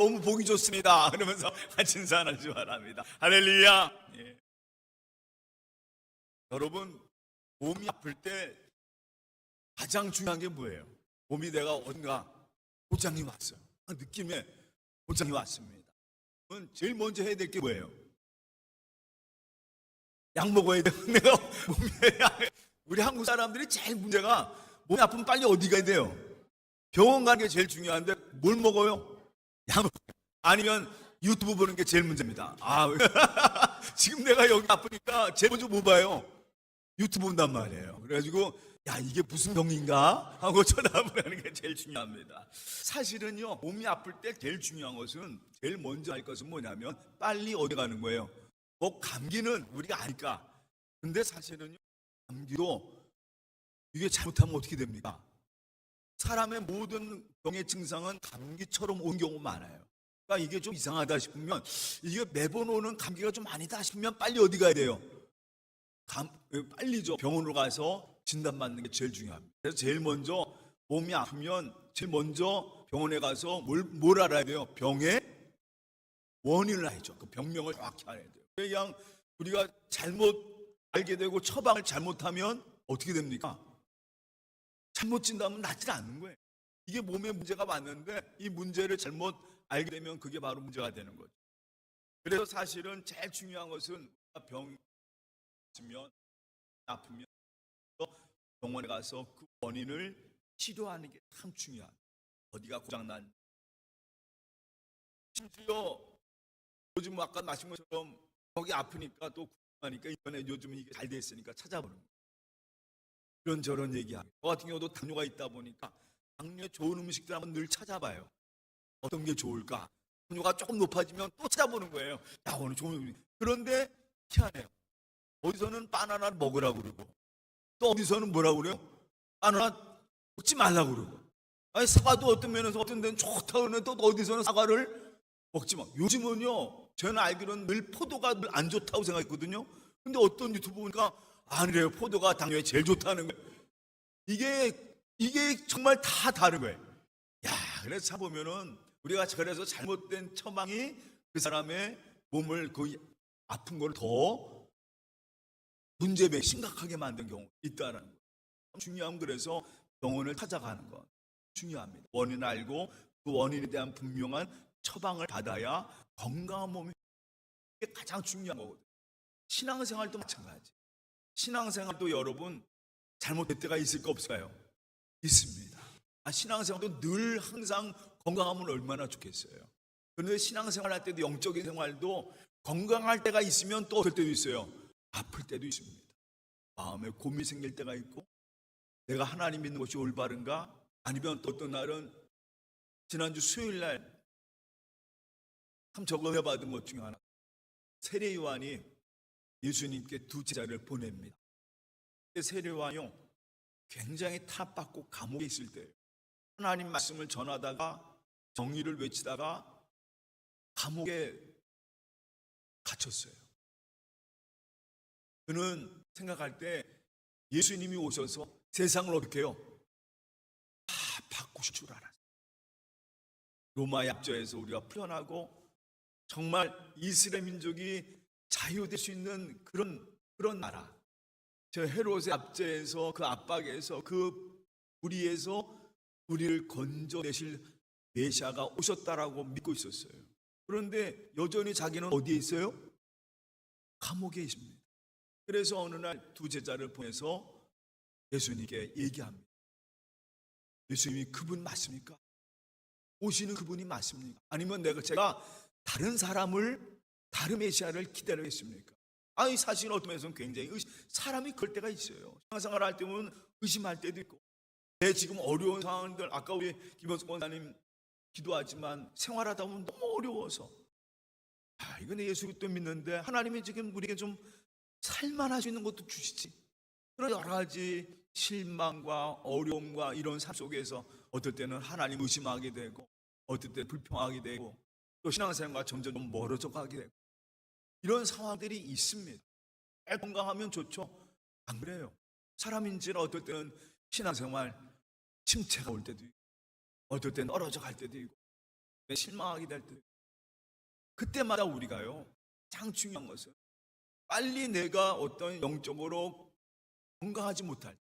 너무 보기 좋습니다. 그러면서 같이 인사하는 줄 바랍니다. 할렐루야. 예. 여러분, 몸이 아플 때 가장 중요한 게 뭐예요? 몸이 내가 어딘가 고장이 왔어요. 느낌에 고장이 왔습니다. 그럼 제일 먼저 해야 될 게 뭐예요? 약 먹어야 돼요. 내가 몸에 우리 한국 사람들이 제일 문제가 몸이 아프면 빨리 어디 가야 돼요? 병원 가는 게 제일 중요한데 뭘 먹어요? 약 먹어요. 아니면 유튜브 보는 게 제일 문제입니다. 지금 내가 여기 아프니까 제일 먼저 뭐 봐요? 유튜브 본단 말이에요. 그래가지고 야, 이게 무슨 병인가 하고 쳐다보는 게 제일 중요합니다. 사실은요, 몸이 아플 때 제일 중요한 것은, 제일 먼저 할 것은 뭐냐면 빨리 어디 가는 거예요. 감기는 우리가 아니까. 근데 사실은요, 감기도 이게 잘못하면 어떻게 됩니까? 사람의 모든 병의 증상은 감기처럼 온 경우 많아요. 그러니까 이게 좀 이상하다 싶으면, 이게 매번 오는 감기가 좀 아니다 싶으면 빨리 어디 가야 돼요? 빨리죠. 병원으로 가서 진단받는 게 제일 중요합니다. 그래서 제일 먼저 몸이 아프면 제일 먼저 병원에 가서 뭘 알아야 돼요? 병의 원인을 알죠. 그 병명을 정확히 알아야 돼요. 그냥 우리가 잘못 알게 되고 처방을 잘못하면 어떻게 됩니까? 잘못 진단하면 낫지 않는 거예요. 이게 몸에 문제가 왔는데 이 문제를 잘못 알게 되면 그게 바로 문제가 되는 거죠. 그래서 사실은 제일 중요한 것은 병이 있으면, 아프면 병원에 가서 그 원인을 치료하는 게 참 중요합니다. 어디가 고장난, 심지어 요즘 아까 마신 것처럼 거기 아프니까 또 궁금하니까 이번에 요즘 이게 잘 돼 있으니까 찾아보는 거예요. 이런저런 얘기하고, 저 같은 경우도 당뇨가 있다 보니까 당뇨에 좋은 음식들 한번 늘 찾아봐요. 어떤 게 좋을까? 당뇨가 조금 높아지면 또 찾아보는 거예요. 야, 오늘 좋은 음식. 그런데 희한해요. 어디서는 바나나를 먹으라고 그러고, 또 어디서는 뭐라고 그래요? 바나나 먹지 말라고 그러고. 아니, 사과도 어떤 면에서 어떤 데는 좋다고 그러는데 또 어디서는 사과를 먹지 마. 요즘은요, 저는 알기로는 늘 포도가 늘 안 좋다고 생각했거든요. 근데 어떤 유튜브 보니까 아니래요. 포도가 당뇨에 제일 좋다는 거예요. 이게 정말 다 다른 거예요. 야, 그래서 참 보면은 우리가 그래서 잘못된 처방이 그 사람의 몸을 그 아픈 걸 더 문제배 심각하게 만든 경우 있다라는 거예요. 중요한, 그래서 병원을 찾아가는 것 중요합니다. 원인을 알고 그 원인에 대한 분명한 처방을 받아야 건강한 몸이, 이게 가장 중요한 거거든요. 신앙생활도 마찬가지. 신앙생활도 여러분 잘못될 때가 있을까 없을까요? 있습니다. 신앙생활도 늘 항상 건강하면 얼마나 좋겠어요. 그런데 신앙생활 할 때도, 영적인 생활도 건강할 때가 있으면 또 어떨 때도 있어요. 아플 때도 있습니다. 마음에 고민이 생길 때가 있고, 내가 하나님 믿는 것이 올바른가? 아니면 또 어떤 날은, 지난주 수요일 날 참 적응해 받은 것 중에 하나, 세례 요한이 예수님께 두 제자를 보냅니다. 세례 요한이 굉장히 탑받고 감옥에 있을 때 하나님 말씀을 전하다가 정의를 외치다가 감옥에 갇혔어요. 그는 생각할 때 예수님이 오셔서 세상을 어떻게 해요? 다 바꾸실 줄 알았어요. 로마의 압제에서 우리가 풀려나고 정말 이스라엘 민족이 자유될 수 있는 그런 나라, 저 헤롯의 압제에서, 그 압박에서, 그 무리에서 우리를 건져내실 메시아가 오셨다라고 믿고 있었어요. 그런데 여전히 자기는 어디에 있어요? 감옥에 있습니다. 그래서 어느 날 두 제자를 보내서 예수님께 얘기합니다. 예수님이 그분 맞습니까? 오시는 그분이 맞습니까? 아니면 제가 다른 사람을, 다른 메시아를 기다려 있습니까? 사실 어떤 면에서는 굉장히 사람이 그럴 때가 있어요. 신앙생활 할 때 보면 의심할 때도 있고, 내 지금 어려운 상황들, 아까 우리 김원수 권사님 기도하지만 생활하다 보면 너무 어려워서, 이거 내 예수 그리스도 믿는데 하나님이 지금 우리에게 좀 살만할 수 있는 것도 주시지. 그런 여러 가지 실망과 어려움과 이런 삶 속에서 어떨 때는 하나님 의심하게 되고, 어떨 때 불평하게 되고, 또 신앙생활과 점점 좀 멀어져 가게 되고, 이런 상황들이 있습니다. 건강하면 좋죠. 안 그래요. 사람인지라 어떨 때는 신앙생활 침체가 올 때도 있고, 어떨 때는 떨어져 갈 때도 있고, 실망하게 될 때, 그때마다 우리가요, 가장 중요한 것은 빨리 내가 어떤 영적으로 건강하지 못할 때,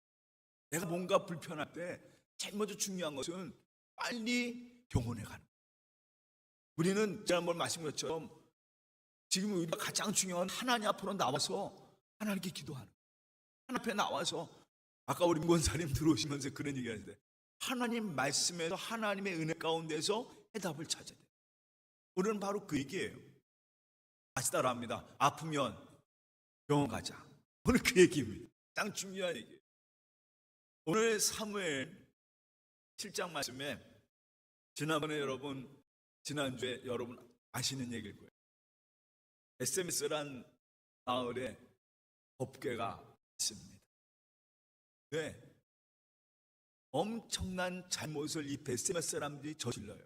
내가 뭔가 불편할 때 제일 먼저 중요한 것은 빨리 병원에 가는 거예요. 우리는 지난번 말씀드린 것처럼 지금 우리가 가장 중요한 하나님 앞으로 나와서 하나님께 기도하는 거예요. 하나님 앞에 나와서, 아까 우리 권사님 들어오시면서 그런 얘기 하는데, 하나님 말씀에서 하나님의 은혜 가운데서 해답을 찾아야 돼요. 오늘은 바로 그 얘기예요. 다시 따라합니다. 아프면 병원 가자. 오늘 그 얘기입니다. 가장 중요한 얘기예요. 오늘 사무엘 7장 말씀에, 지난번에 지난주에 여러분 아시는 얘기일 거예요. SMS란 마을에 법궤가 있습니다. 네, 엄청난 잘못을 이 베스메스 사람들이 저질러요.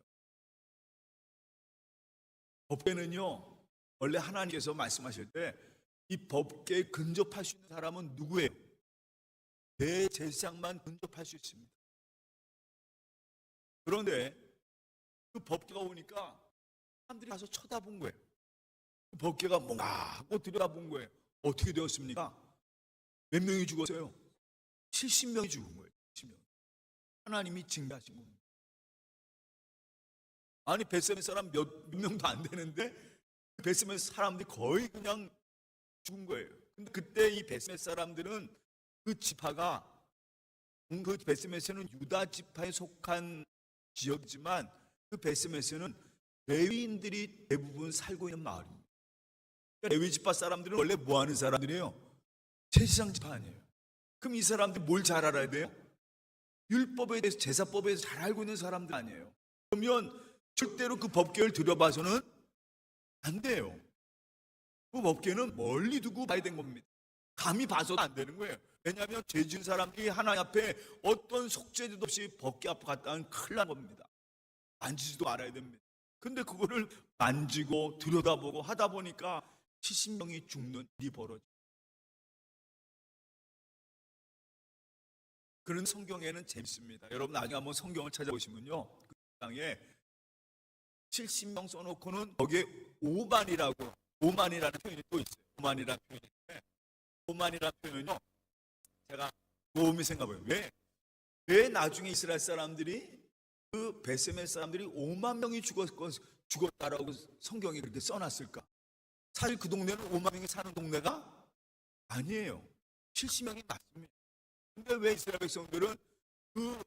법궤는요, 원래 하나님께서 말씀하실 때 이 법궤에 근접할 수 있는 사람은 누구예요? 대제사장만 근접할 수 있습니다. 그런데 그 법궤가 오니까 사람들이 가서 쳐다본 거예요. 그 법궤가 뭔가 하고 들여다본 거예요. 어떻게 되었습니까? 몇 명이 죽었어요? 70명이 죽은 거예요. 70명. 하나님이 징계하신 겁니다. 아니, 베스메스 사람 몇 명도 안 되는데 베스메스 사람들이 거의 그냥 죽은 거예요. 근데 그때 이 베스메스 사람들은, 그 지파가, 그 베스메스는 유다 지파에 속한 지역이지만 그 베스메스는 레위인들이 대부분 살고 있는 마을입니다. 그러니까 레위 지파 사람들은 원래 뭐 하는 사람들이에요? 제사장 지파 아니에요. 그럼 이 사람들이 뭘 잘 알아야 돼요? 율법에 대해서, 제사법에 대해서 잘 알고 있는 사람들 아니에요. 그러면 절대로 그 법궤를 들여봐서는 안 돼요. 그 법궤는 멀리 두고 봐야 되는 겁니다. 감히 봐서도 안 되는 거예요. 왜냐하면 죄 지은 사람들이 하나님 앞에 어떤 속죄도 없이 법궤 앞에 갔다 하면 큰일 난 겁니다. 만지지도 말아야 됩니다. 근데 그거를 만지고 들여다보고 하다 보니까 70명이 죽는 일이 벌어져요. 그런 성경에는 재밌습니다. 여러분 나중에 한번 성경을 찾아보시면요, 그 땅에 70명 써놓고는 거기에 5만이라는 표현이 또 있어요. 5만이라는 표현이 있는데, 5만이라는 표현은요, 제가 곰이 생각해요. 왜 나중에 이스라엘 사람들이, 그 베스메스 사람들이 5만 명이 죽었다라고 성경이 그렇게 써놨을까? 사실 그 동네는 5만 명이 사는 동네가 아니에요. 70명이 맞습니다. 근데 왜 이스라엘 백성들은 그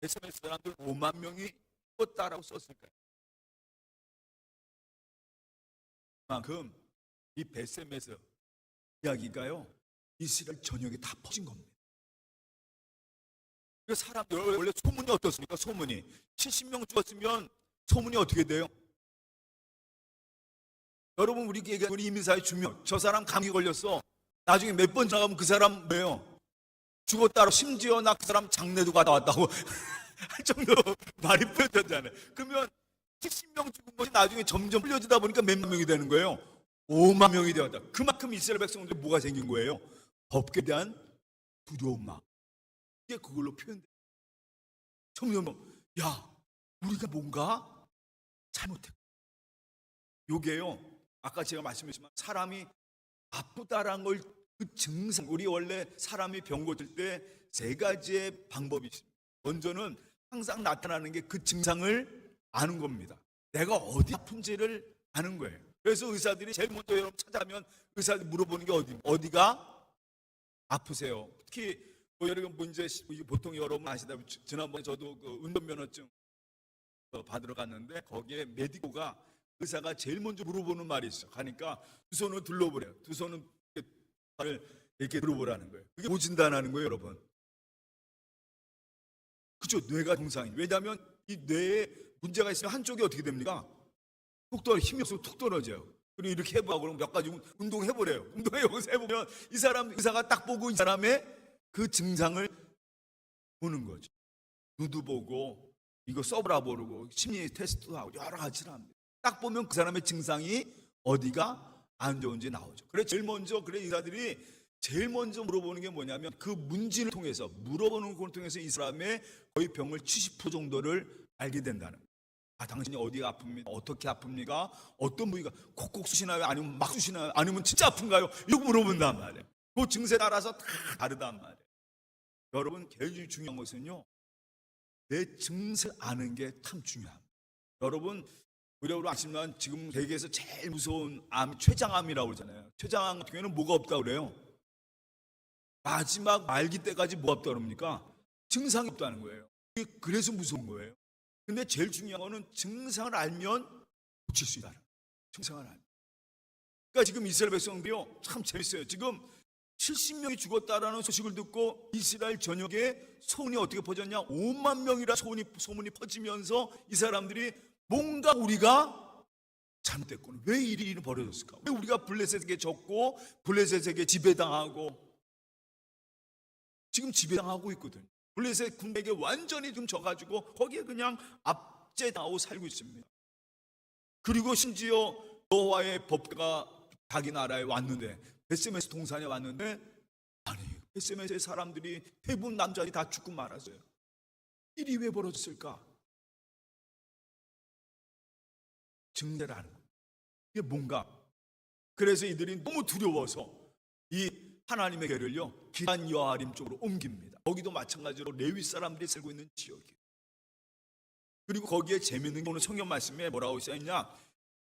베스메스 사람들 5만 명이 죽었다라고 썼을까요? 그만큼 이 베스메스 이야기가요, 이스라엘 전역에 다 퍼진 겁니다. 그 사람들, 원래 소문이 어떻습니까? 소문이 70명 죽었으면 소문이 어떻게 돼요? 여러분, 우리 얘기하는 우리 이민사회 주면, 저 사람 감기 걸렸어. 나중에 몇 번 전화가면 그 사람 뭐예요? 죽었다고. 심지어 나 그 사람 장례도 갔다 왔다고 할 정도로 말이 풀려졌잖아요. 그러면 70명 죽은 것이 나중에 점점 풀려지다 보니까 몇만 명이 되는 거예요? 5만 명이 되었다. 그만큼 이스라엘 백성들이 뭐가 생긴 거예요? 법궤에 대한 두려움만. 이게 그걸로 표현돼요. 점점, 야, 우리가 뭔가 잘못했고. 요게요, 아까 제가 말씀드렸지만 사람이 아프다라는 걸, 그 증상, 우리 원래 사람이 병 고칠 때 세 가지의 방법이 있습니다. 먼저는 항상 나타나는 게 그 증상을 아는 겁니다. 내가 어디 아픈지를 아는 거예요. 그래서 의사들이 제일 먼저 여러분 찾아가면 의사들이 물어보는 게 어디가 아프세요? 특히 여러분 이제 보통 여러분 아시다시피 지난번에 저도 그 운전면허증 받으러 갔는데 거기에 메디코가, 의사가 제일 먼저 물어보는 말이 있어요. 가니까 두 손을 둘러보래요. 두 손은 이렇게 들어보라는 거예요. 그게 보진단하는 거예요, 여러분. 그죠? 뇌가 정상이. 왜냐하면 이 뇌에 문제가 있으면 한쪽이 어떻게 됩니까? 힘이 없어서 툭 떨어져요. 그리고 이렇게 해보라고 그러면 몇 가지 운동해보래요. 운동해 여기서 해보면 이 사람, 의사가 딱 보고 이 사람의 그 증상을 보는 거죠. 누드 보고, 이거 써보라 모르고, 심리 테스트도 하고, 여러 가지를 합니다. 딱 보면 그 사람의 증상이 어디가 안 좋은지 나오죠. 그래, 의사들이 제일 먼저 물어보는 게 뭐냐면, 그 문진을 통해서, 물어보는 걸 통해서 이 사람의 거의 병을 70% 정도를 알게 된다는 거예요. 당신이 어디가 아픕니까? 어떻게 아픕니까? 어떤 부위가 콕콕 쑤시나요? 아니면 막 쑤시나요? 아니면 진짜 아픈가요? 이거 물어본단 말이에요. 그 증세 따라서 다 다르단 말이에요. 여러분, 제일 중요한 것은요, 내 증세를 아는 게 참 중요합니다. 여러분, 우리 아시면 지금 세계에서 제일 무서운 암, 췌장암이라고 그러잖아요. 췌장암 같은 경우에는 뭐가 없다고 그래요? 마지막 말기 때까지 뭐가 없다고 그럽니까? 증상이 없다는 거예요. 그래서 무서운 거예요. 근데 제일 중요한 거는 증상을 알면 고칠 수 있다. 증상을 알면. 그러니까 지금 이스라엘 백성들이요, 참 재밌어요. 지금 70명이 죽었다라는 소식을 듣고 이스라엘 전역에 소문이 어떻게 퍼졌냐? 5만 명이라 소문이 퍼지면서 이 사람들이 뭔가 우리가 잘못됐구나. 왜 이 일이 벌어졌을까? 왜 우리가 블레셋에게 졌고 블레셋에게 지배당하고 지금 지배당하고 있거든. 블레셋 군대에게 완전히 좀 져가지고 거기에 그냥 압제당하고 살고 있습니다. 그리고 심지어 여호와의 법궤가 자기 나라에 왔는데, 베세메스 동산에 왔는데, 아니 베세메스의 사람들이 대부분 남자들이 다 죽고 말았어요. 일이 왜 벌어졌을까? 증세를 하는 거예요. 이게 뭔가. 그래서 이들이 너무 두려워서 이 하나님의 궤를요, 기란 여아림 쪽으로 옮깁니다. 거기도 마찬가지로 레위 사람들이 살고 있는 지역이에요. 그리고 거기에 재미있는 게 오늘 성경 말씀에 뭐라고 써있냐?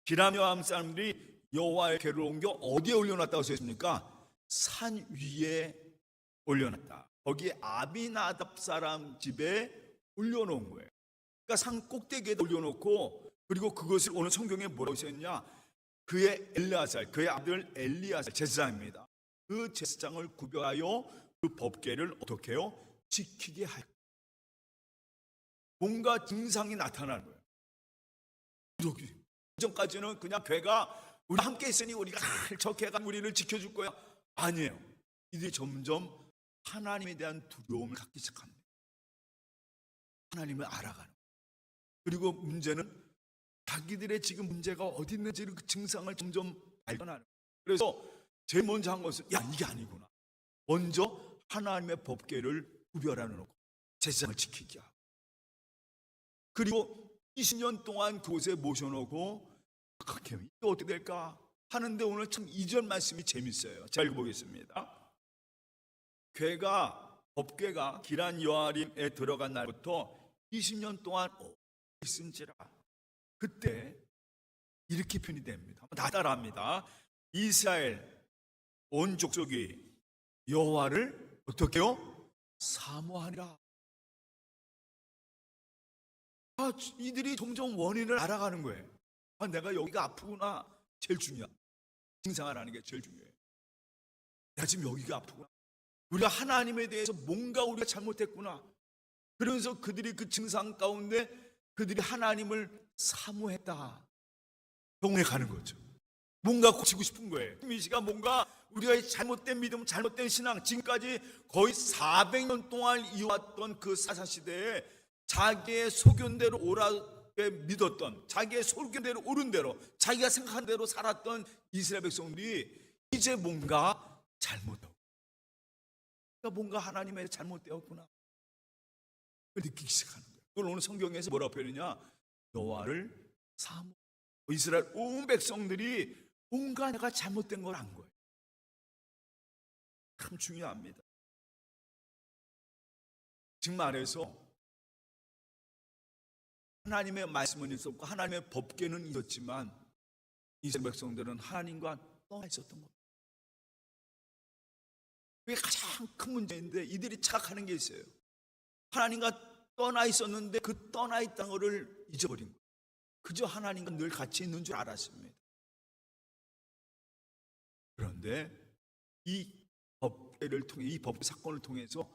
기란 여아림 사람들이 여호와의 궤를 옮겨 어디에 올려놨다고 써있습니까? 산 위에 올려놨다. 거기에 아비나답 사람 집에 올려놓은 거예요. 그러니까 산 꼭대기에 올려놓고, 그리고 그것을 오늘 성경에 뭐라고 써있냐? 그의 엘리아살, 그의 아들 엘리아살 제사장입니다. 그 제사장을 구별하여 그 법궤를 어떻게 해요? 지키게 할 거예요. 뭔가 증상이 나타나는 거예요. 이전까지는 그냥 궤가 우리 함께 있으니 우리가 저 궤가 우리를 지켜줄 거야. 아니에요. 이들이 점점 하나님에 대한 두려움을 갖기 시작합니다. 하나님을 알아가는 거예요. 그리고 문제는 자기들의 지금 문제가 어디 있는지를, 그 증상을 점점 발견하는 거예요. 그래서 제일 먼저 한 것은, 야, 이게 아니구나. 먼저 하나님의 법궤를 구별하는 거고 제사장을 지키게 하고, 그리고 20년 동안 그곳에 모셔놓고 이게 어떻게 될까 하는데, 오늘 참 2절 말씀이 재밌어요. 잘 읽어보겠습니다. 법궤가 기란 여아림에 들어간 날부터 20년 동안 있은지라. 그때 이렇게 표현이 됩니다. 다 따라합니다. 이스라엘 온 족속이 여호와를 어떻게 해요? 사모하니라. 이들이 점점 원인을 알아가는 거예요. 내가 여기가 아프구나. 제일 중요한 증상을 아는 게 제일 중요해요. 내가 지금 여기가 아프구나. 우리가 하나님에 대해서 뭔가 우리가 잘못했구나. 그러면서 그들이 그 증상 가운데 그들이 하나님을 사모했다. 병원에 가는 거죠. 뭔가 고치고 싶은 거예요. 이 시간 뭔가 우리가 잘못된 믿음, 잘못된 신앙, 지금까지 거의 400년 동안 이어왔던 그 사사시대에 자기의 소견대로 옳게 믿었던, 자기의 소견대로 옳은 대로, 자기가 생각한 대로 살았던 이스라엘 백성들이 이제 뭔가 잘못하고, 뭔가 하나님의 잘못되었구나 느끼기 시작하는 거예요. 그걸 오늘 성경에서 뭐라고 표현하냐? 여호와를 사모. 이스라엘 온 백성들이 뭔가 내가 잘못된 걸 안 거예요. 참 중요합니다. 지금 말해서 하나님의 말씀은 있었고 하나님의 법궤는 있었지만 이스라엘 백성들은 하나님과 떠나 있었던 겁니다. 그게 가장 큰 문제인데, 이들이 착각하는 게 있어요. 하나님과 떠나 있었는데 그 떠나 있다는 것을 잊어버린 거예요. 그저 하나님과 늘 같이 있는 줄 알았습니다. 그런데 이 법궤를 통해, 이 법 사건을 통해서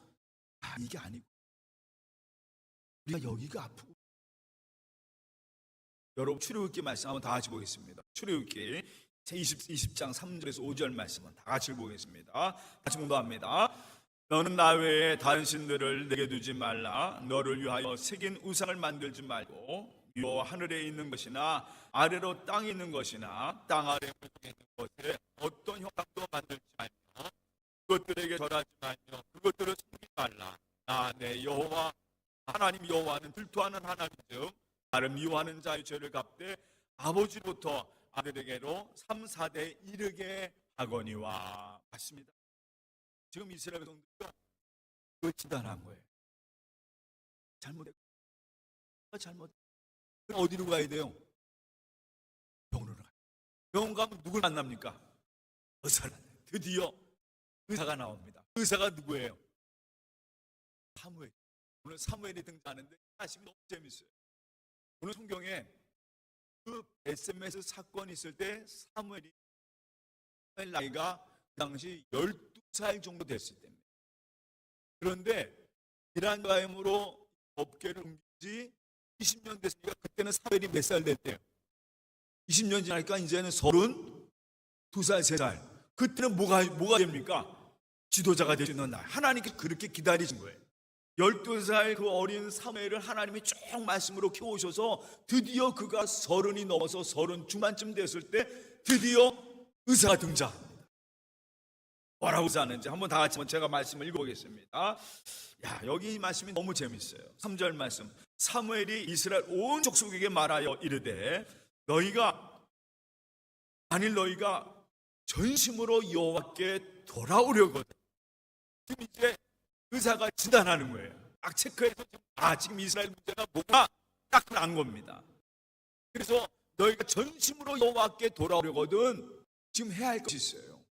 이게 아니고 우리가 여기가 아프고. 여러분, 출애굽기 말씀 한번 다 같이 보겠습니다. 출애굽기 20장 3절에서 5절 말씀은 다 같이 보겠습니다. 같이 공부합니다. 너는 나 외에 다른 신들을 내게 두지 말라. 너를 위하여 새긴 우상을 만들지 말고 요 하늘에 있는 것이나 아래로 땅에 있는 것이나 땅 아래 있는 것에 어떤 형상도 만들지 말며 그것들에게 절하지 말며 그것들을 섬기지 말라. 나 내 여호와 하나님 여호와는 질투하는 하나님이요 나를 미워하는 자의 죄를 갚되 아버지부터 아들에게로 3, 4대 이르게 하거니와. 맞습니다. 지금 이스라엘 백성들이 그걸 진단한 거예요. 잘못했고 잘못. 그럼 어디로 가야 돼요? 병원으로 가요. 병원 가면 누굴 만납니까? 의사를. 드디어 의사가 나옵니다. 의사가 누구예요? 사무엘. 오늘 사무엘이 등장하는데 말씀이 너무 재밌어요. 오늘 성경에 그 SMS 사건이 있을 때 사무엘 나이가 그 당시 12살 정도 됐을 때입니다. 그런데 이란과임으로 업계를 옮긴 지 20년 됐으니까 그때는 사무엘이 몇 살 됐대요? 20년 지나니까 이제는 32살, 3살. 그때는 뭐가 됩니까? 지도자가 되시는 날. 하나님께서 그렇게 기다리신 거예요. 12살 그 어린 사무엘을 하나님이 쭉 말씀으로 키워오셔서 드디어 그가 30이 넘어서 30 중반쯤 됐을 때 드디어 의사가 등장합니다. 뭐라고 하는지 한번 다 같이 제가 말씀을 읽어보겠습니다. 야, 여기 이 말씀이 너무 재밌어요. 3절 말씀. 사무엘이 이스라엘 온 족속에게 말하여 이르되 너희가 전심으로 여호와께 돌아오려거든. 지금 이제 의사가 진단하는 거예요. 딱 체크해서 지금 이스라엘 문제가 뭐가 딱 안 겁니다. 그래서 너희가 전심으로 여호와께 돌아오려거든 지금 해야 할 것이 있어요.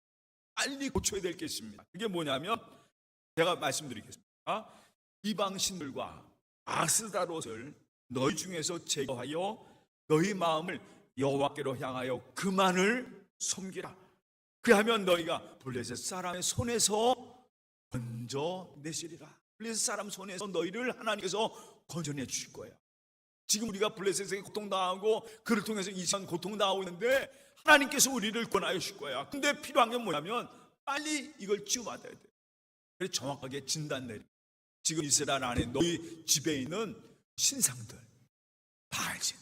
빨리 고쳐야 될 게 있습니다. 그게 뭐냐면 제가 말씀드리겠습니다. 이방 신들과 아스다롯을 너희 중에서 제거하여 너희 마음을 여호와께로 향하여 그만을 섬기라. 그하면 너희가 블레셋 사람의 손에서 건져내시리라. 블레셋 사람 손에서 너희를 하나님께서 건져내 주실 거예요. 지금 우리가 블레셋에게 고통당하고 그를 통해서 이상 고통당하고 있는데 하나님께서 우리를 권하여 주실 거야. 근데 필요한 게 뭐냐면 빨리 이걸 치유받아야 돼요. 그래서 정확하게 진단 내리. 지금 이스라엘 안에 너희 집에 있는 신상들, 바알신,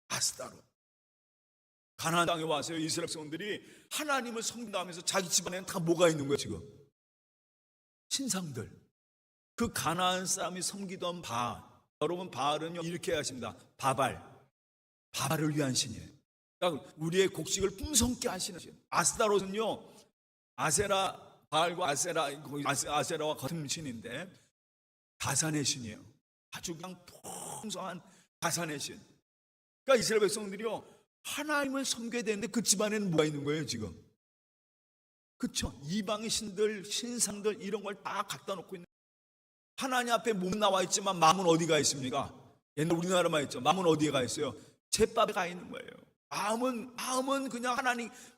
아스타롯, 가나안 땅에 와서 이스라엘 백성들이 하나님을 섬긴다면서 자기 집안에는 다 뭐가 있는 거예요 지금? 신상들. 그 가나안 사람이 섬기던 바알. 여러분 바알은요 이렇게 하십니다. 바발을 위한 신이에요. 그러니까 우리의 곡식을 풍성케 하시는 신. 아스타롯은요 아세라, 바알과 아세라와 같은 신인데 가산의 신이에요. 아주 그냥 풍성한 가산의 신. 그러니까 이스라엘 백성들이요 하나님을 섬겨야 되는데 그 집안에는 뭐가 있는 거예요 지금? 그렇죠? 이방의 신들, 신상들 이런 걸 다 갖다 놓고 있는. 하나님 앞에 몸은 나와 있지만 마음은 어디가 있습니까? 옛날 우리나라만 있죠. 마음은 어디에 가 있어요? 잿밥에 가 있는 거예요. 마음은 그냥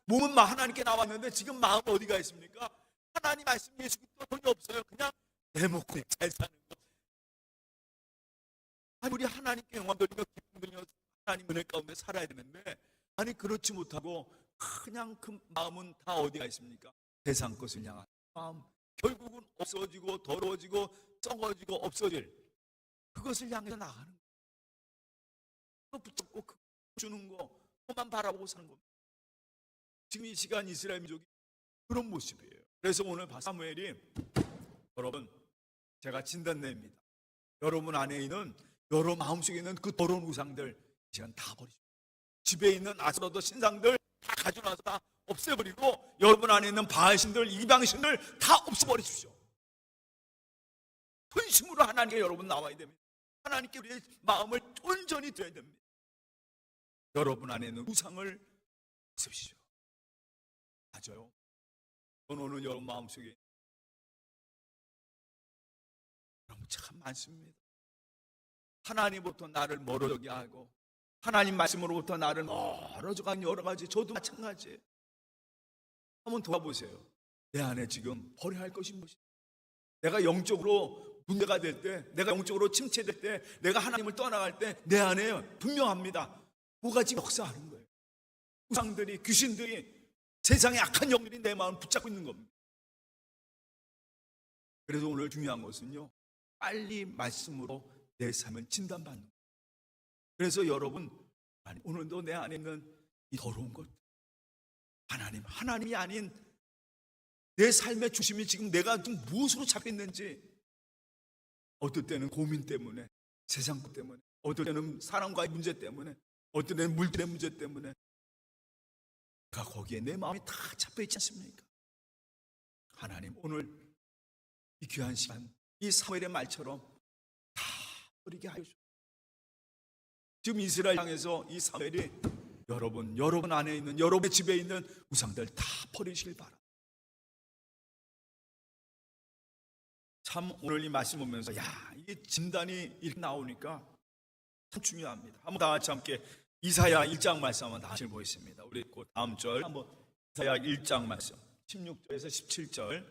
몸은 하나님께 나와 있는데 지금 마음은 어디가 있습니까? 하나님 말씀 예수 그리스도 돈이 없어요. 그냥 내 먹고 잘 사는 거. 아니 우리 하나님께 영광 돌리며 기쁨 돌리며 하나님 은혜 가운데 살아야 되는데 아니 그렇지 못하고 그냥 그 마음은 다 어디가 있습니까? 세상 것을 향한 마음. 결국은 없어지고 더러워지고 썩어지고 없어질 그것을 향해서 나가는 거예요. 그거 붙잡고 그거 주는 거 그것만 바라보고 사는 겁니다. 지금 이 시간 이스라엘 민족이 그런 모습이에요. 그래서 오늘 사무엘이 여러분 제가 진단냅니다. 여러분 안에 있는 여러분 마음속에 있는 그 더러운 우상들 시간 다 버리십시오. 집에 있는 아스라도 신상들 다 가져나서 다 없애버리고 여러분 안에 있는 바알신들 이방신들 다 없애버리십시오. 전심으로 하나님께 여러분 나와야 됩니다. 하나님께 우리의 마음을 온전히 드려야 됩니다. 여러분 안에 있는 우상을 없애십시오. 맞아요. 저는 오늘 여러분 마음속에 참 많습니다. 하나님부터 나를 멀어지게 하고 하나님 말씀으로부터 나를 멀어져 간 여러 가지 저도 마찬가지예요. 한번 돌아보세요. 내 안에 지금 버려야 할 것이 무엇이냐? 내가 영적으로 문제가 될 때, 내가 영적으로 침체될 때, 내가 하나님을 떠나갈 때 내 안에 분명합니다. 뭐가 지금 역사하는 거예요. 우상들이, 귀신들이, 세상의 악한 영들이 내 마음을 붙잡고 있는 겁니다. 그래서 오늘 중요한 것은요, 빨리 말씀으로 내 삶을 진단받는 거예요. 그래서 여러분, 오늘도 내 안에 있는 이 더러운 것, 하나님이 아닌 내 삶의 중심이 지금 내가 지금 무엇으로 잡혀 있는지, 어떨 때는 고민 때문에, 세상 것 때문에, 어떤 때는 사람과의 문제 때문에, 어떤 때는 물질의 문제 때문에 거기에 내 마음이 다 잡혀 있지 않습니까? 하나님, 오늘 이 귀한 시간, 이 사무엘의 말처럼 다 버리게 하여 주옵소서. 지금 이스라엘 향해서 이 사무엘이 여러분 안에 있는, 여러분의 집에 있는 우상들 다 버리시길 바랍니다. 참 오늘 이 말씀 보면서 이게 진단이 이렇게 나오니까 참 중요합니다. 한번 다 같이 함께 이사야 1장 말씀 한번 다시 보겠습니다. 우리 그 다음 절 한번 이사야 1장 말씀 16절에서 17절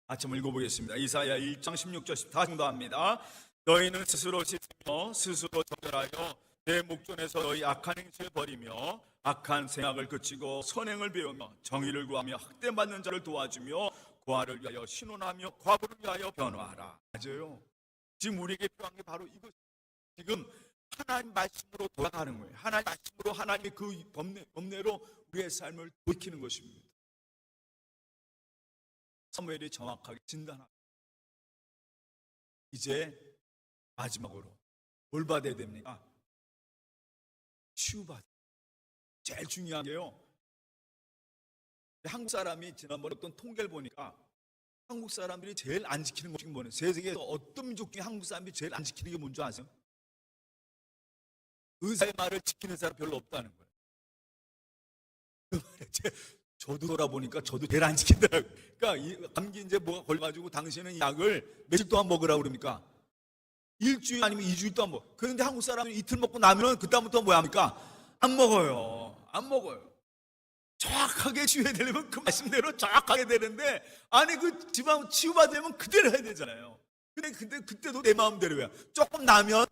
같이 한번 읽어보겠습니다. 이사야 1장 16절 14절 정도합니다. 너희는 스스로 씻으며 스스로 정결하여 내 목전에서 너희 악한 행실을 버리며 악한 생각을 그치고 선행을 배우며 정의를 구하며 학대받는 자를 도와주며 고아를 위하여 신원하며 과부를 위하여 변화하라. 맞아요. 지금 우리에게 필요한 게 바로 이것. 지금 하나님 말씀으로 돌아가는 거예요. 하나님 말씀으로, 하나님의 그 법례로 우리의 삶을 돌이키는 것입니다. 사무엘이 정확하게 진단합니다. 이제 마지막으로 뭘 받아야 됩니까? 치유받아. 제일 중요한 게요, 한국 사람이 지난번에 어떤 통계를 보니까 한국 사람들이 제일 안 지키는 것이 뭐예요? 세계에서 어떤 민족 중에 한국 사람들이 제일 안 지키는 게 뭔지 아세요? 의사의 말을 지키는 사람 별로 없다는 거예요. 그 말에 저도 돌아보니까 저도 제일 안 지킨다고요. 그러니까 이 감기 이제 뭐가 걸려가지고 당신은 이 약을 며칠 동안 먹으라고 그럽니까? 일주일 아니면 2주일 동안 먹어. 그런데 한국 사람은 이틀 먹고 나면 그다음부터 뭐 합니까? 안 먹어요. 안 먹어요. 정확하게 치유해야 되려면 그 말씀대로 정확하게 되는데, 아니 그 지방 치유받으려면 그대로 해야 되잖아요. 근데 그때도 내 마음대로 해요. 조금 나면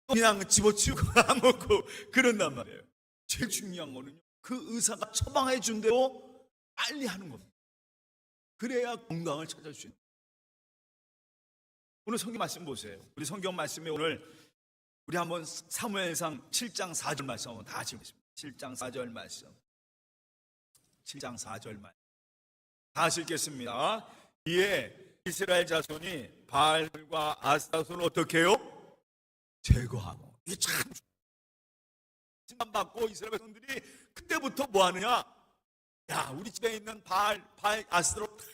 그냥 집어치우고 안 먹고 그런단 말이에요. 제일 중요한 거는요, 그 의사가 처방해 준 대로 빨리 하는 겁니다. 그래야 건강을 찾을 수 있는. 오늘 성경 말씀 보세요. 우리 성경 말씀에 오늘 우리 한번 사무엘상 7장 4절 말씀 한번 다 같이 보겠습니다. 7장 4절 말씀. 7장 4절 말씀. 다 같이 읽겠습니다. 이에 이스라엘 자손이 바알과 아스타손을 어떻게 해요? 제거하고. 이게 참 진단받고 이스라엘 백성들이 그때부터 뭐 하느냐? 우리 집에 있는 바알 아스타로 다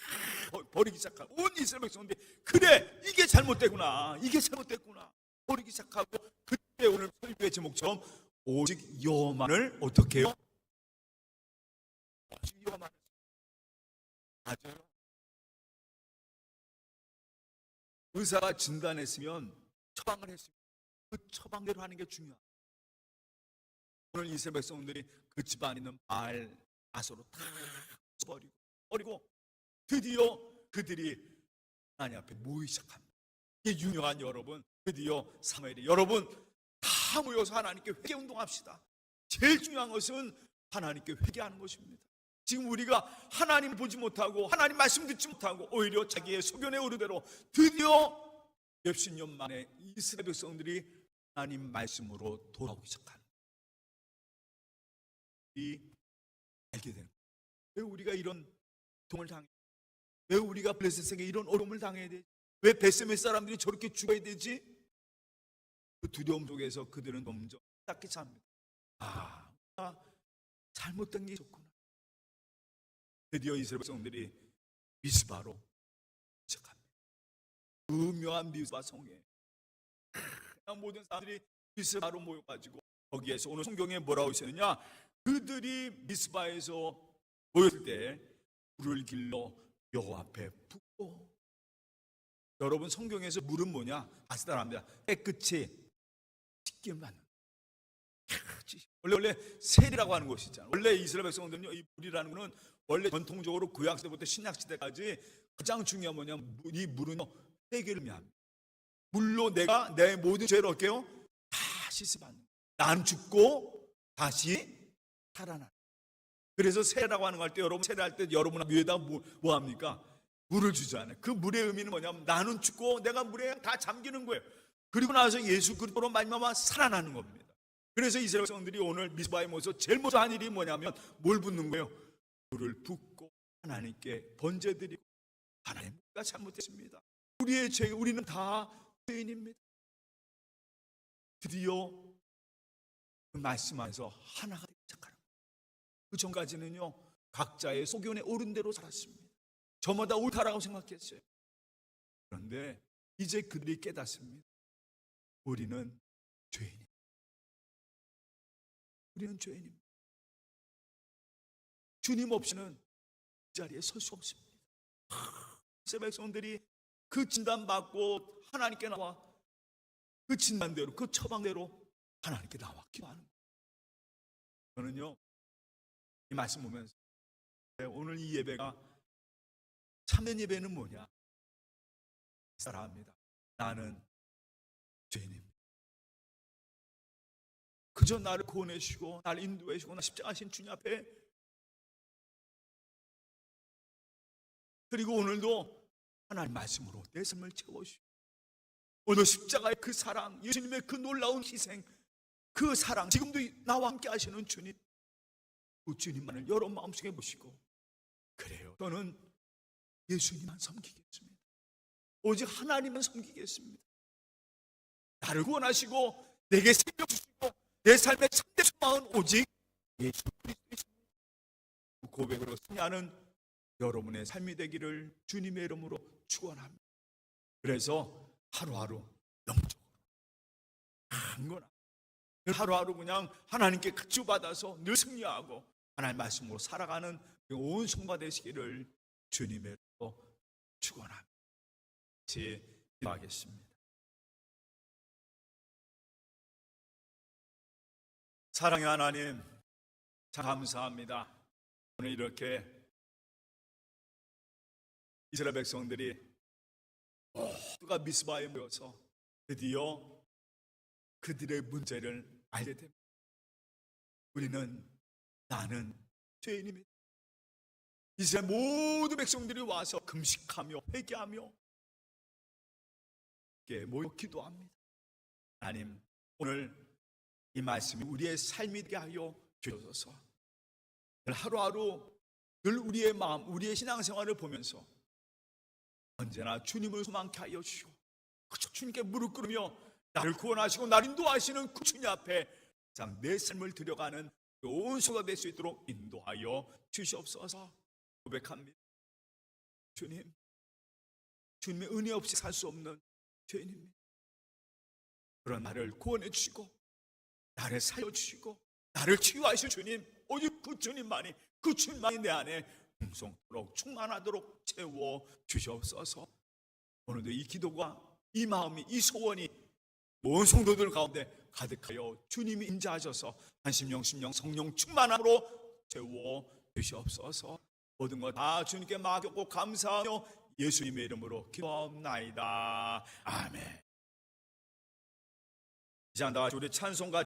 버리기 시작하고, 온 이스라엘 백성들이 그래, 이게 잘못됐구나, 이게 잘못됐구나 버리기 시작하고, 그때 오늘 설교의 제목처럼 오직 여호와만을 어떻게 해요? 오직 여호와만을. 맞아요. 의사가 진단했으면, 처방을 했으면 그 처방대로 하는 게 중요합니다. 오늘 이스라엘 백성들이 그 집안에 있는 바알 아스타로 다 버리고 드디어 그들이 하나님 앞에 모이기 시작합니다. 이게 유명한 여러분, 드디어 사무엘이 여러분 다 모여서 하나님께 회개 운동합시다. 제일 중요한 것은 하나님께 회개하는 것입니다. 지금 우리가 하나님 보지 못하고 하나님 말씀 듣지 못하고 오히려 자기의 소견에 오르대로 드디어 몇십 년 만에 이스라엘 백성들이 하나님 말씀으로 돌아오기 시작합니다. 알게 되는 거예요. 왜 우리가 이런 고통을 당해? 왜 우리가 블레셋에게 이런 어려움을 당해야 되지? 왜 베세메 사람들이 저렇게 죽어야 되지? 그 두려움 속에서 그들은 점점 깨닫게 합니다. 잘못된 게 있었구나. 드디어 이스라엘 백성들이 미스바로 시작합니다. 음묘한 미스바 성에 모든 사람들이 미스바로 모여가지고, 거기에서 오늘 성경에 뭐라고 있었느냐? 그들이 미스바에서 모였을 때 불을 길러 여호와 앞에 붓고. 여러분, 성경에서 물은 뭐냐? 아시다랍니다. 깨끗이 씻김을 받는. 원래 세리라고 하는 것이 있잖아요. 원래 이스라엘 백성들은요, 이 물이라는 것은 원래 전통적으로 구약시대부터 신약시대까지 가장 중요한 뭐냐면, 이 물은요 회개를 의미합니다. 물로 내가 내 모든 죄를 어때요? 다 씻어받는. 난 죽고 다시 살아나. 그래서 세례라고 하는 거 할 때, 여러분 세례할 때 여러분 위에다 뭐 합니까? 물을 주잖아요. 그 물의 의미는 뭐냐면 나는 죽고 내가 물에 다 잠기는 거예요. 그리고 나서 예수 그리스도로 말미암아 살아나는 겁니다. 그래서 이스라엘 백성들이 오늘 미스바에 모여서 제일 먼저 한 일이 뭐냐면 뭘 붓는 거예요? 물을 붓고 하나님께 번제드리고, 하나님 우리가 잘못했습니다. 우리의 죄, 우리는 다 죄인입니다. 드디어 그 말씀 안에서 하나가 되기 시작하는 거예요. 그 전까지는요, 각자의 소견에 옳은 대로 살았습니다. 저마다 옳다라고 생각했어요. 그런데 이제 그들이 깨닫습니다. 우리는 죄인입니다. 우리는 죄인입니다. 주님 없이는 이 자리에 설 수 없습니다. 이스라엘 백성들이 그 진단받고 하나님께 나와 그 진단대로, 그 처방대로 하나님께 나와 기도하는 거예요. 저는요, 이 말씀 보면서 오늘 이 예배가 참된 예배는 뭐냐? 사랑합니다. 나는 죄인입니다. 그저 나를 구원해 주시고 나를 인도해 주시고 나 십자가신 주님 앞에, 그리고 오늘도 하나님 말씀으로 내 삶을 채워주시고 오늘 십자가의 그 사랑, 예수님의 그 놀라운 희생, 그 사랑, 지금도 나와 함께 하시는 주님, 그 주님만을 여러 마음속에 모시고, 그래요, 저는 예수님만 섬기겠습니다. 오직 하나님만 섬기겠습니다. 나를 구원하시고 내게 생명 주시고 내 삶의 참된 소망은 오직 예수 그리스도이십니다. 그 고백으로 승리하는 여러분의 삶이 되기를 주님의 이름으로 축원합니다. 그래서 하루하루 영적으로 한 거나 하루하루 그냥 하나님께 주받아서 늘 승리하고 하나님 말씀으로 살아가는 온 성도가 되시기를 주님의 이름으로 축원합니다. 같이 기도하겠습니다. 사랑의 하나님, 참 감사합니다. 오늘 이렇게 이스라엘 백성들이 모두가 미스바에 모여서 드디어 그들의 문제를 알게 됩니다. 나는 죄인입니다. 이스라엘 모든 백성들이 와서 금식하며 회개하며 모여 기도합니다. 하나님, 오늘 이 말씀이 우리의 삶이 되게 하여 주셔서 하루하루 늘 우리의 마음, 우리의 신앙생활을 보면서 언제나 주님을 소망케 하여 주시고 그저 주님께 무릎 꿇으며 나를 구원하시고 나를 인도하시는 그 주님 앞에 내 삶을 들여가는 온 소가 될 수 있도록 인도하여 주시옵소서. 고백합니다. 주님, 주님의 은혜 없이 살 수 없는 죄인입니다. 그런 나를 구원해 주시고 나를 살려주시고 나를 치유하실 주님, 오직 그 주님만이 내 안에 풍성토록 충만하도록 채워 주시옵소서. 오늘도 이 기도가 이 마음이 이 소원이 온 성도들 가운데 가득하여 주님이 인자하셔서 한심령 심령 성령 충만함으로 채워 주시옵소서. 모든 것 다 주님께 맡겼고 감사하며 예수님의 이름으로 기도하옵나이다. 아멘. 이제 다 같이 우리 찬송가